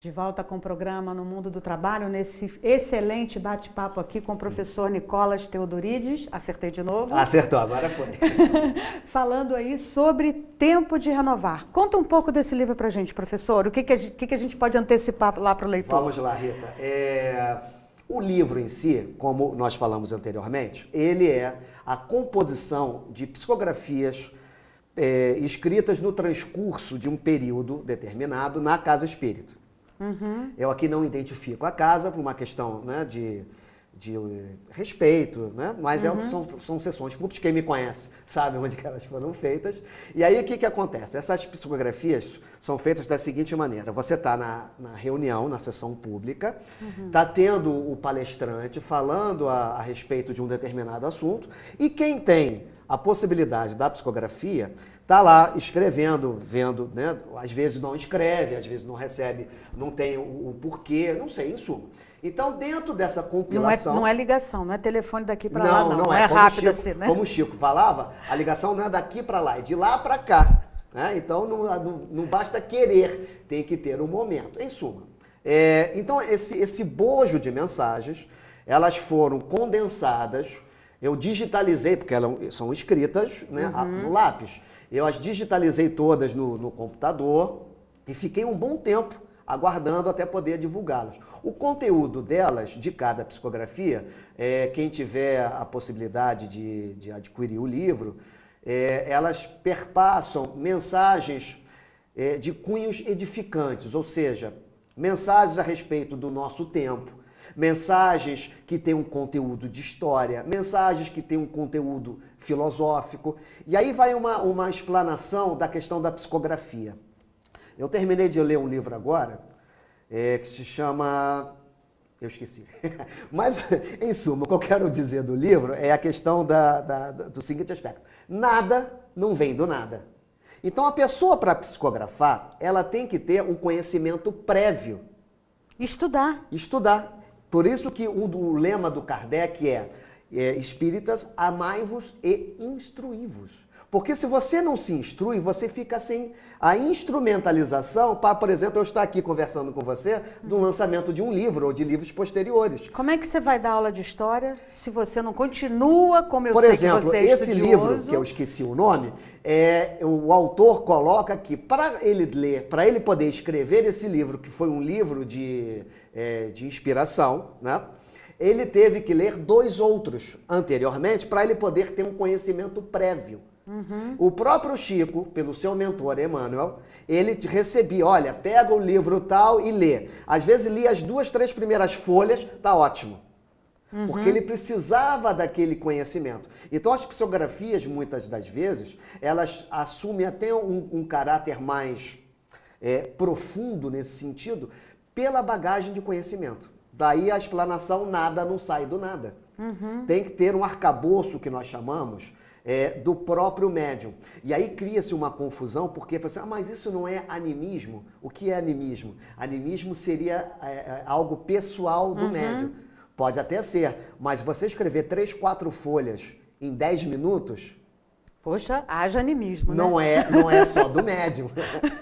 De volta com o programa No Mundo do Trabalho, nesse excelente bate-papo aqui com o professor Nicolas Theodorides, acertei de novo. Acertou, agora foi. Falando aí sobre tempo de renovar. Conta um pouco desse livro pra gente, professor. O que a gente pode antecipar lá para o leitor? Vamos lá, Rita. O livro em si, como nós falamos anteriormente, ele é a composição de psicografias escritas no transcurso de um período determinado na casa espírita. Uhum. Eu aqui não identifico a casa por uma questão, né, de respeito, né? Mas são sessões públicas, quem me conhece sabe onde que elas foram feitas. E aí o que acontece? Essas psicografias são feitas da seguinte maneira: você está na reunião, na sessão pública, está tendo o palestrante falando a respeito de um determinado assunto, e quem tem a possibilidade da psicografia está lá escrevendo, vendo, né? Às vezes não escreve, às vezes não recebe, não tem o porquê, não sei, em suma. Então, dentro dessa compilação... Não é ligação, não é telefone daqui para lá, não. Não é rápido Chico, assim, né? Como o Chico falava, a ligação não é daqui para lá, é de lá para cá. Né? Então, não basta querer, tem que ter um momento. Em suma, então, esse bojo de mensagens, elas foram condensadas, eu digitalizei, porque elas são escritas, né, no lápis. Eu as digitalizei todas no computador e fiquei um bom tempo aguardando até poder divulgá-las. O conteúdo delas, de cada psicografia, quem tiver a possibilidade de adquirir o livro, elas perpassam mensagens de cunhos edificantes, ou seja, mensagens a respeito do nosso tempo, mensagens que têm um conteúdo de história, mensagens que têm um conteúdo filosófico. E aí vai uma explanação da questão da psicografia. Eu terminei de ler um livro agora, que se chama... Eu esqueci. Mas, em suma, o que eu quero dizer do livro é a questão do seguinte aspecto. Nada não vem do nada. Então, a pessoa, para psicografar, ela tem que ter um conhecimento prévio. Estudar. Por isso que o lema do Kardec espíritas, amai-vos e instruí-vos. Porque se você não se instrui, você fica sem a instrumentalização para, por exemplo, eu estar aqui conversando com você do lançamento de um livro ou de livros posteriores. Como é que você vai dar aula de história se você não continua, como eu por sei exemplo, que você é esse estudioso? livro, que eu esqueci o nome, o autor coloca que para ele ler, para ele poder escrever esse livro, que foi um livro de inspiração, né? Ele teve que ler 2 outros anteriormente para ele poder ter um conhecimento prévio. O próprio Chico, pelo seu mentor Emmanuel, ele recebia, olha, pega o livro tal e lê. Às vezes lia as 2, 3 primeiras folhas, tá ótimo. Porque ele precisava daquele conhecimento. Então as psicografias, muitas das vezes, elas assumem até um caráter mais profundo nesse sentido, pela bagagem de conhecimento. Daí a explanação, nada não sai do nada. Tem que ter um arcabouço, que nós chamamos, do próprio médium. E aí cria-se uma confusão, porque você, mas isso não é animismo? O que é animismo? Animismo seria algo pessoal do médium. Pode até ser, mas você escrever 3, 4 folhas em 10 minutos... Poxa, haja animismo, né? Não é só do médium,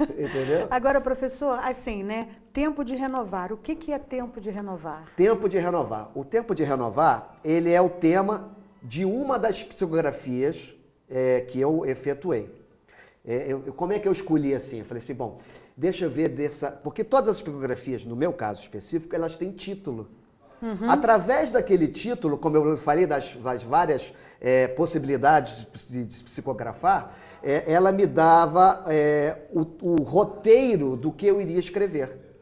entendeu? Agora, professor, assim, né? Tempo de renovar. O que é tempo de renovar? Tempo de renovar. O tempo de renovar, ele é o tema de uma das psicografias que eu efetuei. Como é que eu escolhi assim? Eu falei assim, bom, deixa eu ver dessa... Porque todas as psicografias, no meu caso específico, elas têm título. Através daquele título, como eu falei das várias possibilidades de psicografar, ela me dava o roteiro do que eu iria escrever.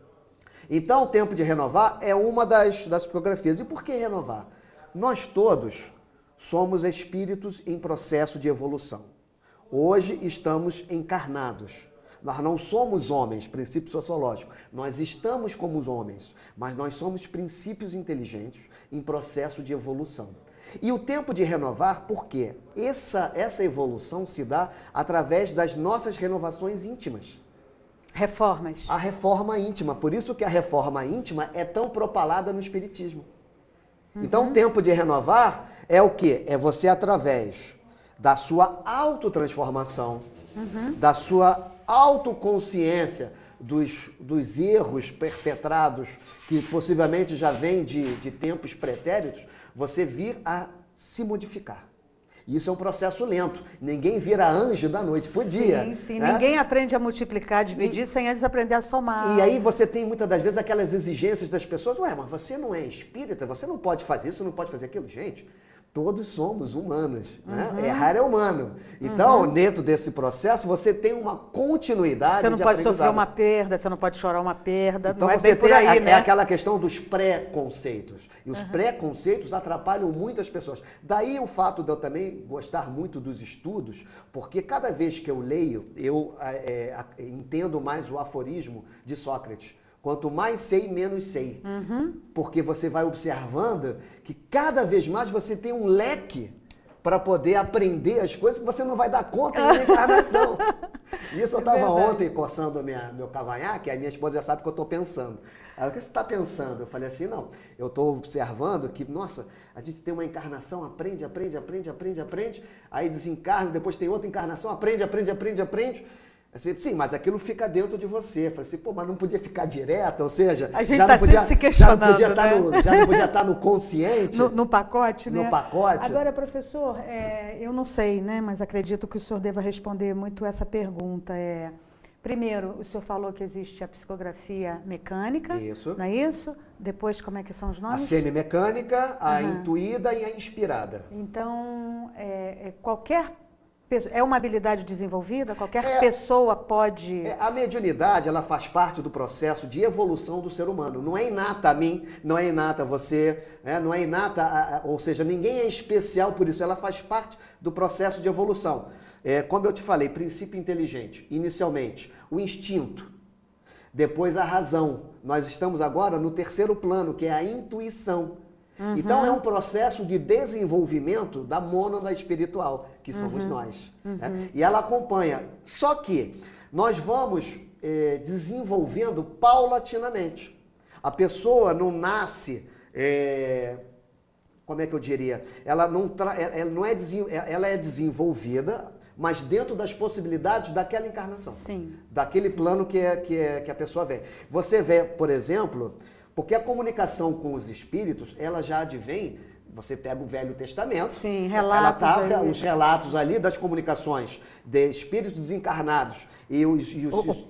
Então, o tempo de renovar é uma das psicografias. E por que renovar? Nós todos somos espíritos em processo de evolução. Hoje estamos encarnados. Nós não somos homens, princípio sociológico. Nós estamos como os homens, mas nós somos princípios inteligentes em processo de evolução. E o tempo de renovar, por quê? Essa evolução se dá através das nossas renovações íntimas. Reformas. A reforma íntima. Por isso que a reforma íntima é tão propalada no Espiritismo. Então, o tempo de renovar é o quê? É você, através da sua autotransformação, da sua autoconsciência, dos erros perpetrados, que possivelmente já vêm de tempos pretéritos, você vir a se modificar. Isso é um processo lento. Ninguém vira anjo da noite pro dia. Sim, sim. Né? Ninguém aprende a multiplicar, dividir, sem antes aprender a somar. E aí você tem muitas das vezes aquelas exigências das pessoas. Ué, mas você não é espírita, você não pode fazer isso, não pode fazer aquilo. Gente, todos somos humanos. Né? Errar é humano. Então, dentro desse processo, você tem uma continuidade de aprendizado. Você não pode sofrer uma perda, você não pode chorar uma perda. Então, não é você bem por tem aí, né? É aquela questão dos pré-conceitos. E os pré-conceitos atrapalham muitas pessoas. Daí o fato de eu também gostar muito dos estudos, porque cada vez que eu leio, eu entendo mais o aforismo de Sócrates. Quanto mais sei, menos sei. Porque você vai observando que cada vez mais você tem um leque para poder aprender as coisas que você não vai dar conta na encarnação. Isso eu estava ontem coçando meu cavanhaque, a minha esposa já sabe o que eu estou pensando. Ela, o que você está pensando? Eu falei assim, não, eu estou observando que, nossa, a gente tem uma encarnação, aprende, aí desencarna, depois tem outra encarnação, aprende. Assim, sim, mas aquilo fica dentro de você. Eu falei assim, pô, mas não podia ficar direto, ou seja... A gente está sempre se questionando, já não podia estar no consciente. No pacote, né? No pacote. Agora, professor, eu não sei, né, mas acredito que o senhor deva responder muito essa pergunta. Primeiro, o senhor falou que existe a psicografia mecânica, isso. Não é isso? Depois, como é que são os nomes? A semimecânica, a intuída e a inspirada. Então, qualquer é uma habilidade desenvolvida? Qualquer pessoa pode... A mediunidade, ela faz parte do processo de evolução do ser humano. Não é inata a mim, não é inata a você, não é inata, ou seja, ninguém é especial por isso. Ela faz parte do processo de evolução. Como eu te falei, princípio inteligente. Inicialmente, o instinto. Depois, a razão. Nós estamos agora no terceiro plano, que é a intuição. Então, é um processo de desenvolvimento da mônada espiritual, que somos nós. Né? E ela acompanha. Só que nós vamos desenvolvendo paulatinamente. A pessoa não nasce, como é que eu diria? Ela é desenvolvida, mas dentro das possibilidades daquela encarnação. Sim. Daquele plano que a pessoa vem. Você vê, por exemplo... Porque a comunicação com os espíritos, ela já advém, você pega o Velho Testamento, sim, relatos os relatos ali das comunicações de espíritos desencarnados e o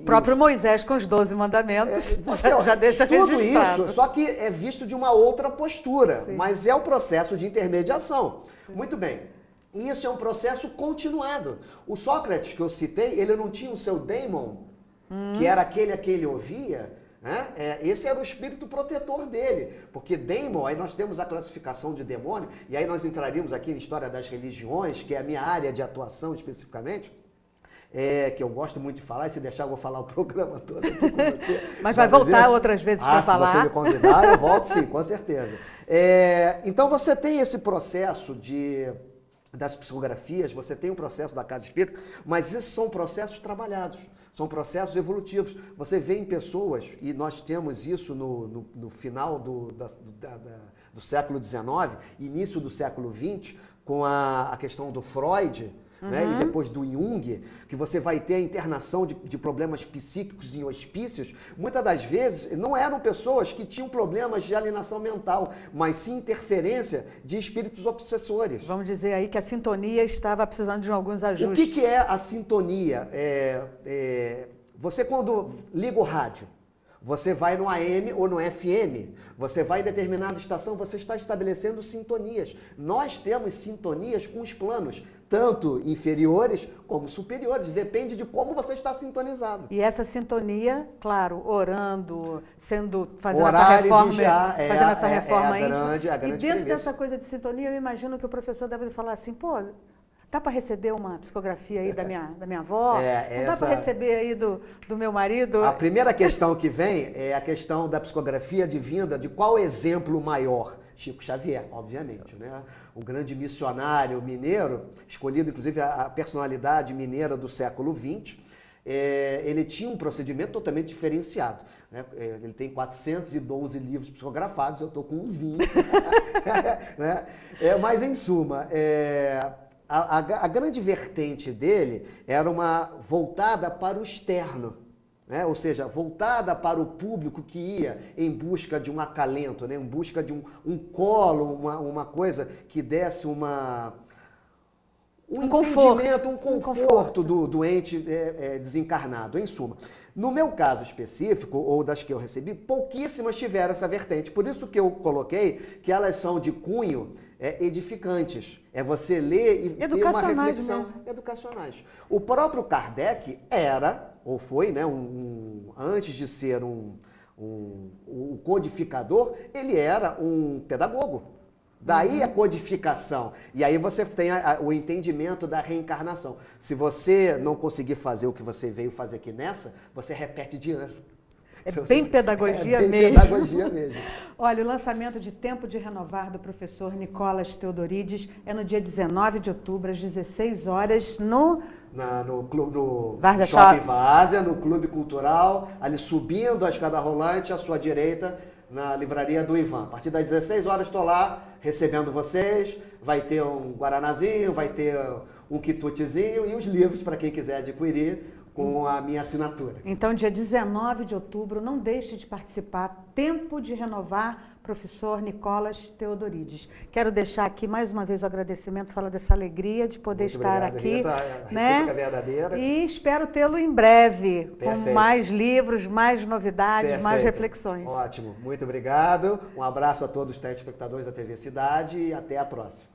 próprio Moisés com os 12 mandamentos já deixa tudo registrado. Isso, só que é visto de uma outra postura, mas é o processo de intermediação. Muito bem. E isso é um processo continuado. O Sócrates que eu citei, ele não tinha o seu daimon, que era aquele a que ele ouvia. Esse era o espírito protetor dele, porque daimon, aí nós temos a classificação de demônio, e aí nós entraríamos aqui na história das religiões, que é a minha área de atuação especificamente, que eu gosto muito de falar, e se deixar eu vou falar o programa todo aqui com você. Mas vai voltar outras vezes para falar? Se você me convidar, eu volto sim, com certeza. Então você tem esse processo das psicografias, você tem o processo da casa espírita, mas esses são processos trabalhados, são processos evolutivos. Você vê em pessoas, e nós temos isso no final do século XIX, início do século XX, com a questão do Freud, né? E depois do Jung, que você vai ter a internação de problemas psíquicos em hospícios, muitas das vezes não eram pessoas que tinham problemas de alienação mental, mas sim interferência de espíritos obsessores. Vamos dizer aí que a sintonia estava precisando de alguns ajustes. O que é a sintonia? Você quando liga o rádio, você vai no AM ou no FM, você vai em determinada estação, você está estabelecendo sintonias. Nós temos sintonias com os planos, tanto inferiores como superiores, depende de como você está sintonizado. E essa sintonia, claro, orando, fazendo Orar essa reforma íntima. A grande e dentro premissa. Dessa coisa de sintonia, eu imagino que o professor deve falar assim, pô, dá para receber uma psicografia aí da minha avó? Dá para receber aí do meu marido? A primeira questão que vem é a questão da psicografia advinda de qual exemplo maior? Chico Xavier, obviamente, né? Um grande missionário mineiro, escolhido inclusive a personalidade mineira do século XX, ele tinha um procedimento totalmente diferenciado. Né? Ele tem 412 livros psicografados, eu estou com umzinho. Né? Mas, em suma, a grande vertente dele era uma voltada para o externo. né? Ou seja, voltada para o público que ia em busca de um acalento, né? Em busca de um colo, uma coisa que desse um entendimento, um conforto do doente desencarnado, em suma. No meu caso específico, ou das que eu recebi, pouquíssimas tiveram essa vertente. Por isso que eu coloquei que elas são de cunho edificantes. É você ler e ter uma reflexão. Educacionais. O próprio Kardec era, ou foi, né, antes de ser um codificador, ele era um pedagogo. Daí a codificação. E aí você tem o entendimento da reencarnação. Se você não conseguir fazer o que você veio fazer aqui nessa, você repete de ano. É bem pedagogia mesmo. Pedagogia mesmo. Olha, o lançamento de Tempo de Renovar do professor Nicolas Theodorides é no dia 19 de outubro, às 16 horas, no Shopping Várzea, no Clube Cultural, ali subindo a escada rolante, à sua direita, na livraria do Ivan. A partir das 16 horas estou lá recebendo vocês, vai ter um guaranazinho, vai ter um quitutezinho e os livros para quem quiser adquirir com a minha assinatura. Então, dia 19 de outubro, não deixe de participar. Tempo de Renovar, professor Nicolas Theodorides. Quero deixar aqui mais uma vez o agradecimento, falar dessa alegria de poder estar aqui. Rita, né? Verdadeira. E espero tê-lo em breve, Perfeito. com mais livros, mais novidades, Perfeito. mais reflexões. Ótimo, muito obrigado. Um abraço a todos os telespectadores da TV Cidade e até a próxima.